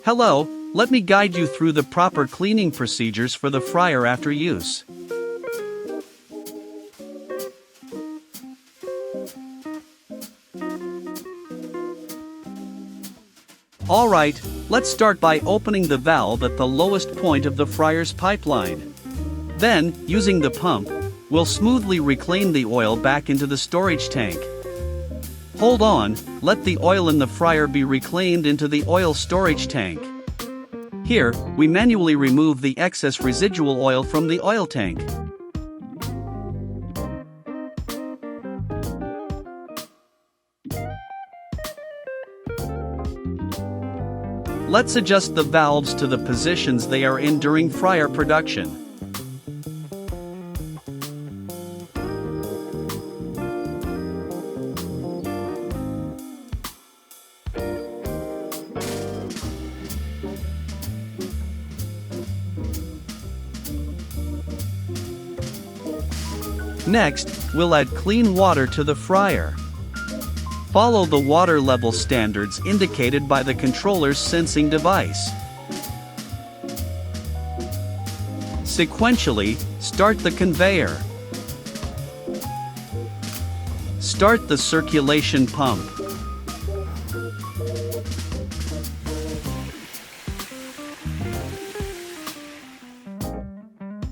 Hello, let me guide you through the proper cleaning procedures for the fryer after use. Alright, let's start by opening the valve at the lowest point of the fryer's pipeline. Then, using the pump, we'll smoothly reclaim the oil back into the storage tank. Hold on, let the oil in the fryer be reclaimed into the oil storage tank. Here, we manually remove the excess residual oil from the oil tank. Let's adjust the valves to the positions they are in during fryer production. Next, we'll add clean water to the fryer. Follow the water level standards indicated by the controller's sensing device. Sequentially, start the conveyor. Start the circulation pump.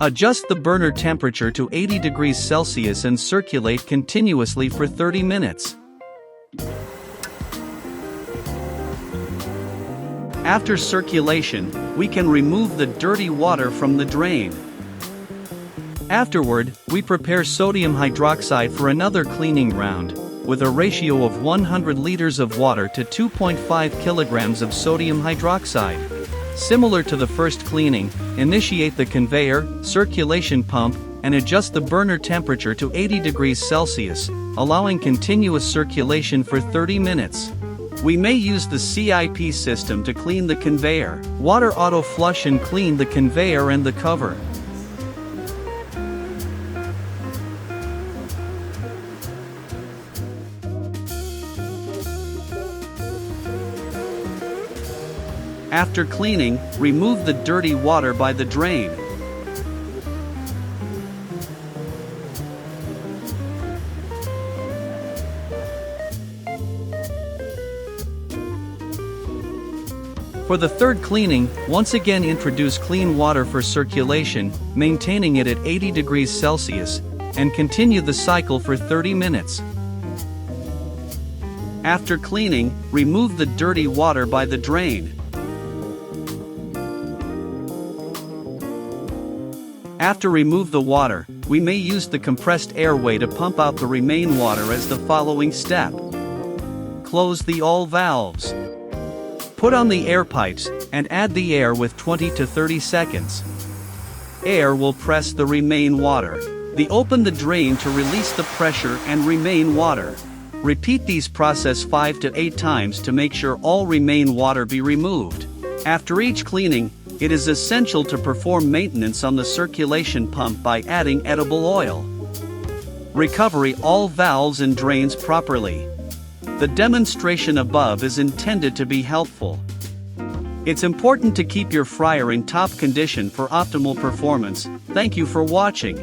Adjust the burner temperature to 80 degrees Celsius and circulate continuously for 30 minutes. After circulation, we can remove the dirty water from the drain. Afterward, we prepare sodium hydroxide for another cleaning round, with a ratio of 100 liters of water to 2.5 kilograms of sodium hydroxide. Similar to the first cleaning, initiate the conveyor, circulation pump, and adjust the burner temperature to 80 degrees Celsius, allowing continuous circulation for 30 minutes. We may use the CIP system to clean the conveyor. Water auto flush and clean the conveyor and the cover. After cleaning, remove the dirty water by the drain. For the third cleaning, once again introduce clean water for circulation, maintaining it at 80 degrees Celsius, and continue the cycle for 30 minutes. After cleaning, remove the dirty water by the drain. After remove the water, we may use the compressed airway to pump out the remaining water as the following step. Close the all valves. Put on the air pipes, and add the air with 20 to 30 seconds. Air will press the remain water. Open the drain to release the pressure and remain water. Repeat these process 5 to 8 times to make sure all remain water be removed. After each cleaning, it is essential to perform maintenance on the circulation pump by adding edible oil. Recovery all valves and drains properly. The demonstration above is intended to be helpful. It's important to keep your fryer in top condition for optimal performance. Thank you for watching.